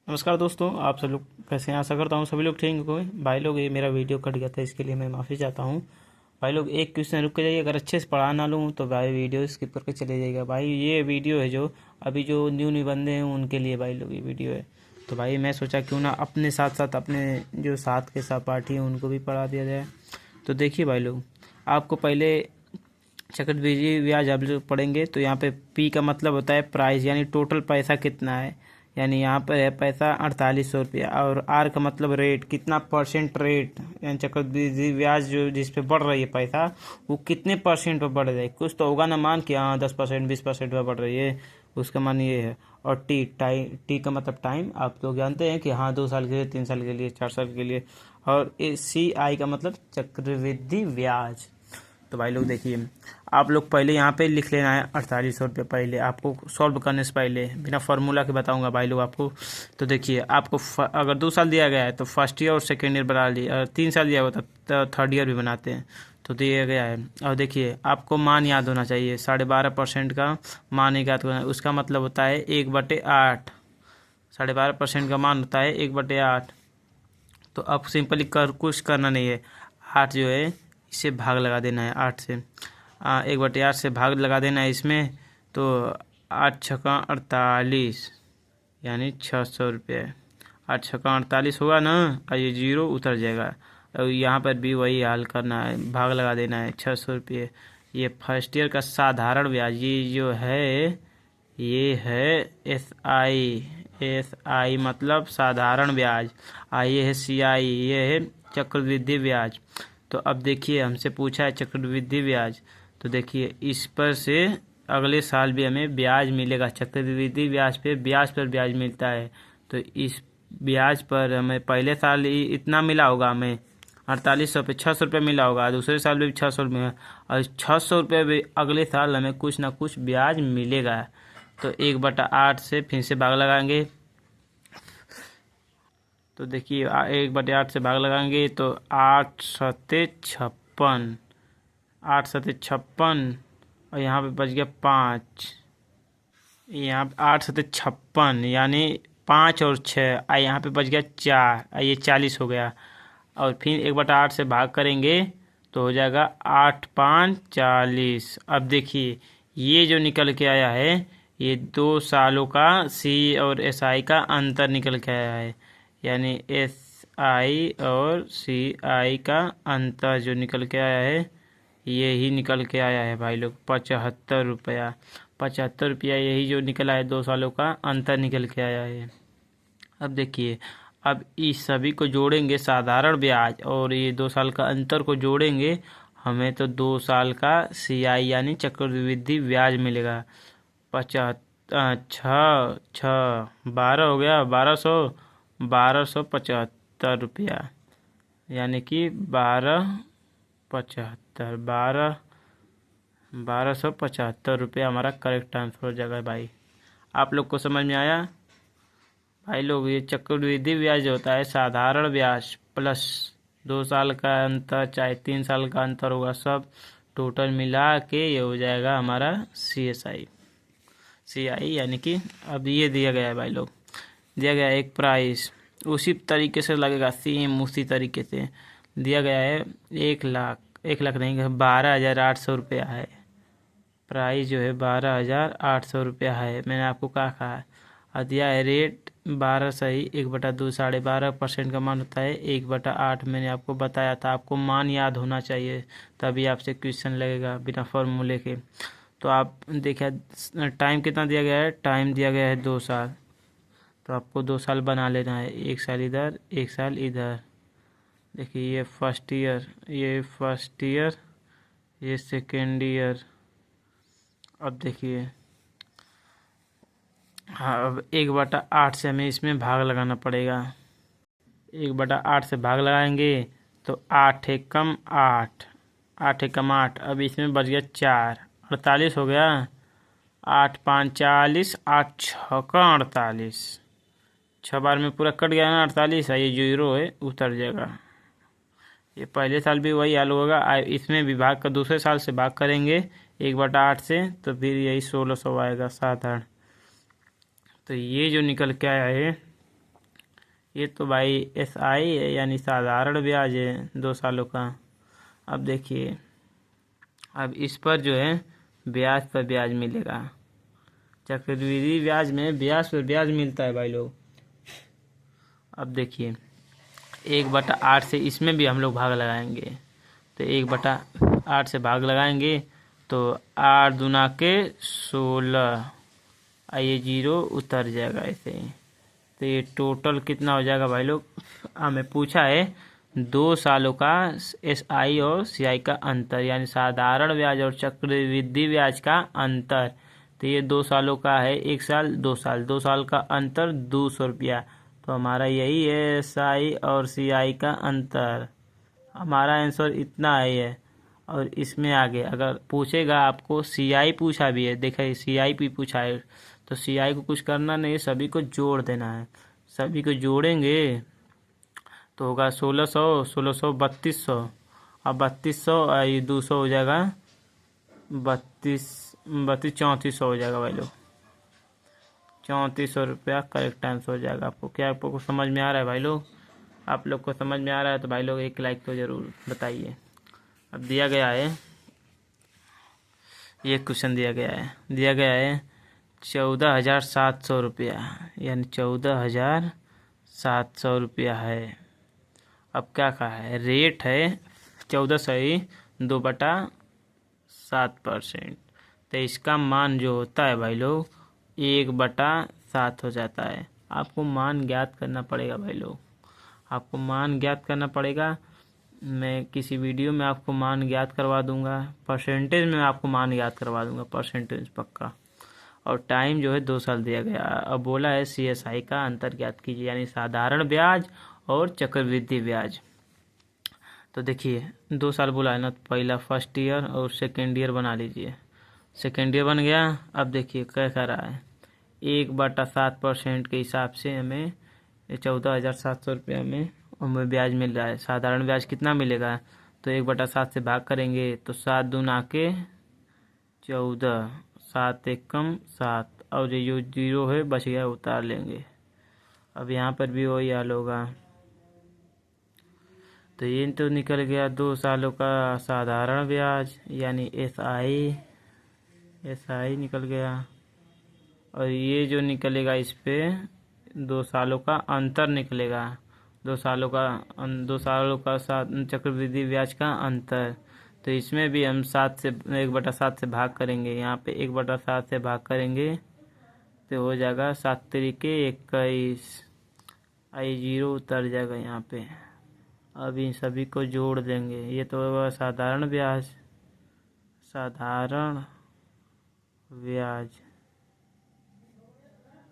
नमस्कार दोस्तों, आप सब लोग कैसे हैं? आशा करता हूँ सभी लोग ठीक होंगे। भाई लोग, ये मेरा वीडियो कट गया था, इसके लिए मैं माफ़ी चाहता हूँ। भाई लोग, एक क्वेश्चन रुक के जाइए। अगर अच्छे से पढ़ा ना लूँ तो भाई वीडियो स्किप करके चले जाइएगा। भाई ये वीडियो है जो अभी जो न्यू न्यू बंदे हैं उनके लिए भाई लोग ये वीडियो है। तो भाई मैं सोचा क्यों ना अपने साथ साथ अपने जो साथ के सहपाठी हैं उनको भी पढ़ा दिया जाए। तो देखिए भाई लोग, आपको पहले चक्रवृद्धि ब्याज आप लोग पढ़ेंगे तो यहाँ पे पी का मतलब होता है प्राइस, यानी टोटल पैसा कितना है। यानी यहाँ पर है पैसा 4800 रुपया। और आर का मतलब रेट, कितना परसेंट रेट, यानी चक्रवृद्धि ब्याज जो जिस पे बढ़ रही है पैसा वो कितने परसेंट पर बढ़ रही है। कुछ तो होगा ना मान कि हाँ 10% 20% पर बढ़ रही है, उसका मान ये है। और टी का मतलब टाइम, आप लोग जानते हैं कि हाँ 2 साल के लिए, 3 साल के लिए, 4 साल के लिए। और सी आई का मतलब चक्रवृद्धि ब्याज। तो भाई लोग देखिए, आप लोग पहले यहाँ पे लिख लेना है 4800 रुपये। पहले आपको सॉल्व करने से पहले बिना फार्मूला के बताऊंगा भाई लोग आपको। तो देखिए, आपको अगर 2 साल दिया गया है तो फर्स्ट ईयर और सेकेंड ईयर बना लिए, अगर 3 साल दिया हुआ तो थर्ड ईयर भी बनाते हैं। तो दिया गया है। और देखिए, आपको मान याद होना चाहिए, 12.5% का मान याद होना। उसका मतलब होता है 1/8। 12.5% का मान होता है 1/8। तो अब सिंपली कुछ करना नहीं है। 8 जो है इसे भाग लगा देना है 8 से। 1/8 से भाग लगा देना है इसमें। तो 8×6 = 48, यानी 600 रुपये। 8×6 = 48 होगा ना, और ये जीरो उतर जाएगा। और यहाँ पर भी वही हाल करना है, भाग लगा देना है 600 रुपये। ये फर्स्ट ईयर का साधारण ब्याज, ये जो है ये है एस आई मतलब साधारण ब्याज। ये है CI, ये है चक्रवृद्धि ब्याज। तो अब देखिए, हमसे पूछा है चक्रवृद्धि ब्याज, तो देखिए इस पर से अगले साल भी हमें ब्याज मिलेगा। चक्रवृद्धि ब्याज पे ब्याज पर ब्याज मिलता है। तो इस ब्याज पर हमें पहले साल ही इतना मिला होगा, हमें 4800 पे 600 रुपये मिला होगा, दूसरे साल भी 600 रुपये, और 600 रुपये भी अगले साल हमें कुछ ना कुछ ब्याज मिलेगा। तो 1/8 से फिर से भाग लगाएंगे। तो देखिए 1/8 से भाग लगाएंगे तो 8×7 = 56। 8×7 = 56, और यहाँ पे बच गया 5। यहाँ पे 8×7 = 56, यानी 5 और 6, यहाँ पे बच गया 4, ये 40 हो गया। और फिर 1/8 से भाग करेंगे तो हो जाएगा 8×5 = 40। अब देखिए, ये जो निकल के आया है, ये 2 सालों का CI और SI का अंतर निकल के आया है। यानी SI और CI का अंतर जो निकल के आया है, ये ही निकल के आया है भाई लोग, 75 रुपया। 75 रुपया यही जो निकला है, 2 सालों का अंतर निकल के आया है। अब देखिए, अब इस सभी को जोड़ेंगे, साधारण ब्याज और ये 2 साल का अंतर को जोड़ेंगे, हमें तो 2 साल का CI यानी चक्रवृद्धि ब्याज मिलेगा। 12 हो गया, 1275 रुपया, यानी कि 1275 रुपया हमारा करेक्ट आंसर हो जाएगा भाई। आप लोग को समझ में आया? भाई लोग, ये चक्रवृद्धि ब्याज होता है साधारण ब्याज प्लस 2 साल का अंतर, चाहे 3 साल का अंतर होगा, सब टोटल मिला के ये हो जाएगा हमारा CI। यानी कि अब ये दिया गया है भाई लोग, दिया गया है एक प्राइस, उसी तरीके से लगेगा, सेम उसी तरीके से दिया गया है। 1 लाख, 1 लाख नहीं, 12,800 रुपया है। प्राइस जो है 12,800 रुपया है, मैंने आपको कहा। और दिया है रेट 12 सही 1/2, 12.5% का मान होता है 1/8। मैंने आपको बताया था, आपको मान याद होना चाहिए, तभी आपसे क्वेश्चन लगेगा बिना फॉर्मूले के। तो आप देखिए, टाइम कितना दिया गया है, टाइम दिया गया है 2 साल। तो आपको 2 साल बना लेना है, 1 साल इधर 1 साल इधर। देखिए, ये फर्स्ट ईयर, ये सेकेंड ईयर। अब देखिए, हाँ, अब 1/8 से हमें इसमें भाग लगाना पड़ेगा। 1/8 से भाग लगाएंगे तो 8 × 8, 8 × 8। अब इसमें बच गया 4, 48 हो गया। 8×5 = 40, 8×6 = 48। 6 बार में पूरा कट गया ना 48, ये जीरो है, उतर जाएगा। ये पहले साल भी वही हाल होगा, इसमें भी भाग का दूसरे साल से भाग करेंगे 1/8 से, तो फिर यही 1600 आएगा साधारण। तो ये जो निकल के आया है ये तो भाई SI है, यानी साधारण ब्याज है 2 सालों का। अब देखिए, अब इस पर जो है ब्याज पर ब्याज मिलेगा। चक्रवृद्धि ब्याज में ब्याज पर ब्याज मिलता है भाई लोग। अब देखिए, 1/8 से इसमें भी हम लोग भाग लगाएंगे, तो 1/8 से भाग लगाएंगे तो 8 दूना के 16, ये 0 उतर जाएगा ऐसे। तो ये टोटल कितना हो जाएगा भाई लोग? हमें पूछा है 2 सालों का SI और CI का अंतर, यानी साधारण ब्याज और चक्रवृद्धि ब्याज का अंतर। तो ये 2 सालों का है, 1 साल 2 साल, 2 साल का अंतर 200 रुपया। तो हमारा यही है SI और CI का अंतर। हमारा आंसर इतना है। और इसमें आगे अगर पूछेगा आपको CI पूछा भी है, देखिए CI भी पूछा है, तो CI को कुछ करना नहीं है, सभी को जोड़ देना है। सभी को जोड़ेंगे तो होगा 1600, 1600 3200, अब 3200 ये 200 हो जाएगा 32, 3400 हो जाएगा भाई लोग। 3400 रुपया करेक्ट आंसर हो जाएगा। आपको क्या आपको समझ में आ रहा है भाई लोग? आप लोग को समझ में आ रहा है तो भाई लोग एक लाइक तो ज़रूर बताइए। अब दिया गया है, ये क्वेश्चन दिया गया है 14,700 रुपया, यानी 14,700 रुपया है। अब क्या कहा है? रेट है 14.2/7%। तो इसका मान जो होता है भाई लोग 1/7 हो जाता है। आपको मान ज्ञात करना पड़ेगा भाई लोग, आपको मान ज्ञात करना पड़ेगा। मैं किसी वीडियो में आपको मान ज्ञात करवा दूंगा, परसेंटेज में आपको मान ज्ञात करवा दूंगा, परसेंटेज पक्का। और टाइम जो है 2 साल दिया गया। अब बोला है CSI का अंतर ज्ञात कीजिए, यानी साधारण ब्याज और चक्रवृद्धि ब्याज। तो देखिए 2 साल बोला है ना, तो पहला फर्स्ट ईयर और सेकेंड ईयर बना लीजिए। सेकेंड ईयर बन गया। अब देखिए क्या कह रहा है, 1/7% के हिसाब से हमें 14,700 रुपये हमें ब्याज मिल रहा है। साधारण ब्याज कितना मिलेगा? तो 1/7 से भाग करेंगे तो 7 दूना के 14, 7 एकम 7, और ये जो 0 है बच गया उतार लेंगे। अब यहाँ पर भी वही हाल होगा। तो ये तो निकल गया 2 सालों का साधारण ब्याज, यानी SI निकल गया। और ये जो निकलेगा इस पे 2 सालों का अंतर निकलेगा। 2 सालों का चक्रवृद्धि ब्याज का अंतर। तो इसमें भी हम 7 से 1/7 से भाग करेंगे। यहाँ पे 1/7 से भाग करेंगे तो हो जाएगा 7 तरीके 21, 0 उतर जाएगा यहाँ पे। अब इन सभी को जोड़ देंगे। ये तो होगा साधारण ब्याज, साधारण ब्याज,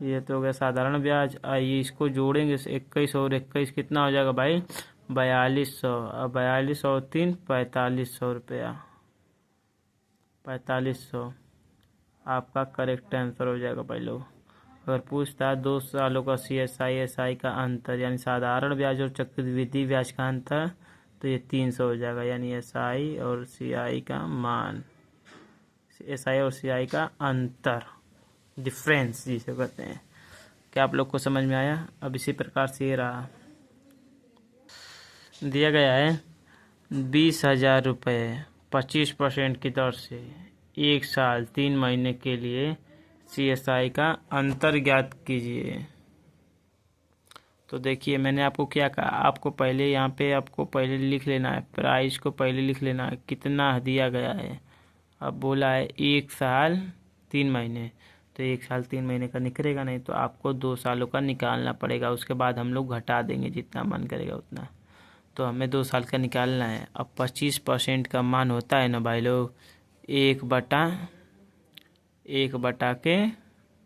ये तो हो गया साधारण ब्याज। आइए इसको जोड़ेंगे, 21 और 21 कितना हो जाएगा भाई? 4200। अब 4200 और 3 4500 रुपया, 4500 आपका करेक्ट आंसर हो जाएगा भाई लोग। अगर पूछता है 2 सालों का CSI SI का अंतर, यानी साधारण ब्याज और चक्रवृद्धि ब्याज का अंतर, तो ये 300 हो जाएगा, यानी SI और CI का मान, SI और CI का अंतर, डिफरेंस जिसे कहते हैं। क्या आप लोग को समझ में आया? अब इसी प्रकार से ये रहा, दिया गया है 20,000 रुपये 25% की दर से 1 साल 3 महीने के लिए CSI का अंतर ज्ञात कीजिए। तो देखिए मैंने आपको क्या कहा, आपको पहले यहाँ पे आपको पहले लिख लेना है, प्राइस को पहले लिख लेना है कितना दिया गया है। अब बोला है 1 साल 3 महीने, तो 1 साल 3 महीने का निकलेगा नहीं, तो आपको 2 सालों का निकालना पड़ेगा। उसके बाद हम लोग घटा देंगे जितना मन करेगा उतना। तो हमें 2 साल का निकालना है। अब 25% का मान होता है ना भाई लोग, 1/1 के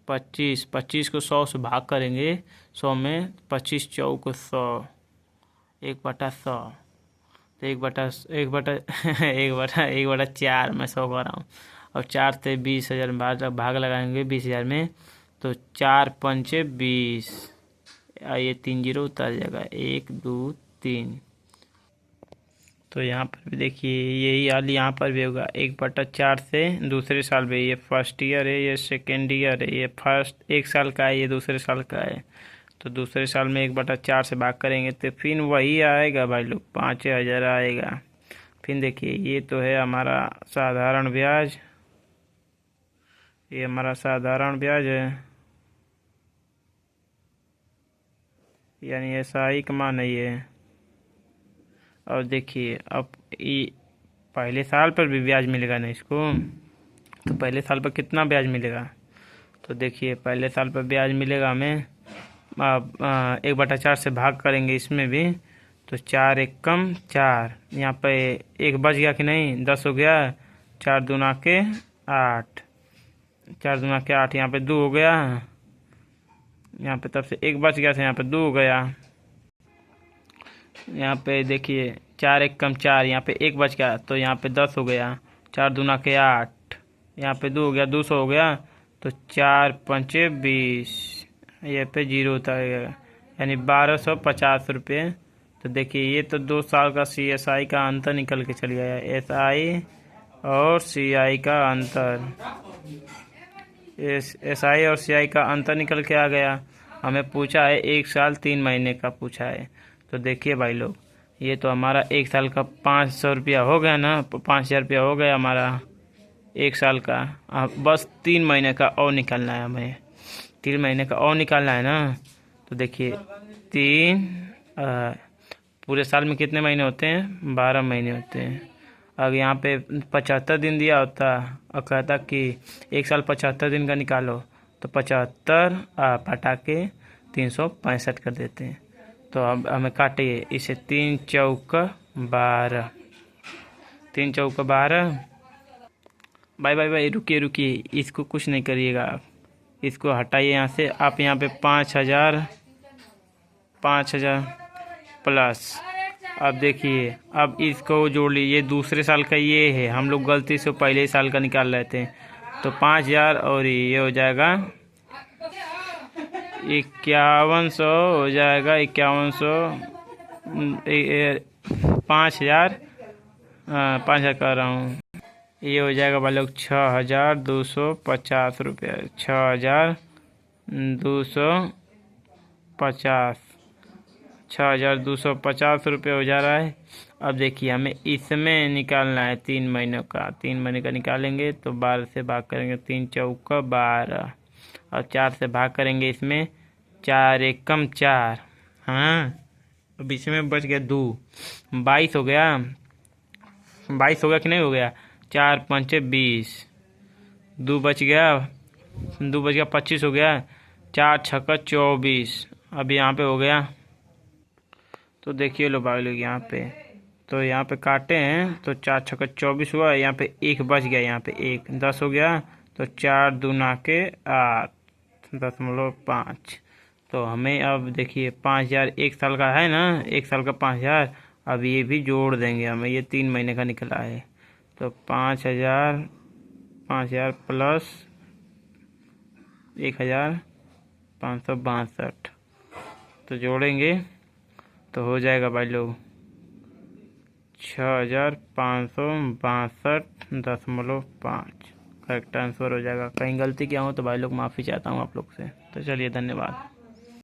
25, 25 को 100 से भाग करेंगे, 100 में 25 चौक 100, 1/100। तो 1/4 मैं 100 कर रहा हूँ। और 4 से 20,000 भाग लगाएंगे 20,000 में, तो 4 पंचे 20, ये 3 0 उतर जाएगा, 1 2 3। तो यहाँ पर भी देखिए यही हाल यहाँ पर भी होगा, 1/4 से दूसरे साल में, ये फर्स्ट ईयर है, ये सेकेंड ईयर है, ये फर्स्ट 1 साल का है, ये दूसरे साल का है। तो दूसरे साल में 1/4 से भाग करेंगे तो फिर वही आएगा भाई लोग, 5,000 आएगा। फिर देखिए ये तो है हमारा साधारण ब्याज, ये हमारा साधारण ब्याज है, यानी SI का मान है ये। और देखिए अब ये पहले साल पर भी ब्याज मिलेगा ना इसको, तो पहले साल पर कितना ब्याज मिलेगा, तो देखिए पहले साल पर ब्याज मिलेगा हमें 1/4 से भाग करेंगे इसमें भी, तो 4 एकम 4, यहाँ पे एक बच गया कि नहीं, 10 हो गया, 4 दूना के 8, 4 दूना के 8, यहाँ पे 2 हो गया, यहाँ पे तब से एक बच गया था, यहाँ पे 2 हो गया। यहाँ पे देखिए 4 एकम 4, यहाँ पे एक बच गया तो यहाँ पे 10 हो गया, 4 दूना के 8, यहाँ पे 2 हो गया, 200 हो गया, तो 4 पंचे 20, ये पे 0 होता है, यानी 1250 रुपये। तो देखिए ये तो 2 साल का CSI का अंतर निकल के चल गया है, SI और CI का अंतर, SI और CI का अंतर निकल के आ गया। हमें पूछा है 1 साल 3 महीने का पूछा है। तो देखिए भाई लोग ये तो हमारा 1 साल का 500 रुपया हो गया ना, 5,000 रुपया हो गया हमारा 1 साल का। अब बस 3 महीने का और निकालना है, हमें 3 महीने का और निकालना है ना। तो देखिए 3 पूरे साल में कितने महीने होते हैं, 12 महीने होते हैं। अब यहाँ पे 75 दिन दिया होता और कहता कि 1 साल 75 दिन का निकालो, तो 75 पटा के 365 कर देते हैं। तो अब हमें काटिए इसे, 3 चौका 12, 3 चौका 12। भाई भाई भाई रुकिए रुकिए, इसको कुछ नहीं करिएगा, इसको हटाइए यहाँ से। आप यहाँ पे 5,000 प्लस, अब देखिए अब इसको जोड़ लीजिए, दूसरे साल का ये है, हम लोग गलती से पहले ही साल का निकाल रहे थे। तो 5,000 और ये हो जाएगा 5,100 हो जाएगा, 5,100, 5,000 कर रहा हूँ, ये हो जाएगा भाई लोग 6,250 रुपये, 6,250, 6,250 रुपये हो जा रहा है। अब देखिए हमें इसमें निकालना है 3 महीनों का, 3 महीने का निकालेंगे तो 12 से भाग करेंगे, 3 चौका 12 और 4 से भाग करेंगे इसमें, 4 एकम 4, हाँ बीच में बच गया 2, 22 हो गया, 22 हो गया कि नहीं हो गया, 4 पंचे 20, 2 बच गया, 25 हो गया, 4 छक्का 24, अब यहाँ पे हो गया। तो देखिए लो भाई लोग यहाँ पे, तो यहाँ पे काटे हैं तो 4 छक्का 24 हुआ, यहाँ पे 1 बच गया, यहाँ पे 1, 10 हो गया, तो 4 दूना के 8.5। तो हमें अब देखिए 5,000 1 साल का है ना, 1 साल का 5,000, अब ये भी जोड़ देंगे हमें, ये 3 महीने का निकला है। तो 5,000 प्लस 1,562, तो जोड़ेंगे तो हो जाएगा भाई लोग 6,562.5 करेक्ट आंसर हो जाएगा। कहीं गलती किया हो तो भाई लोग माफ़ी चाहता हूँ आप लोग से। तो चलिए धन्यवाद।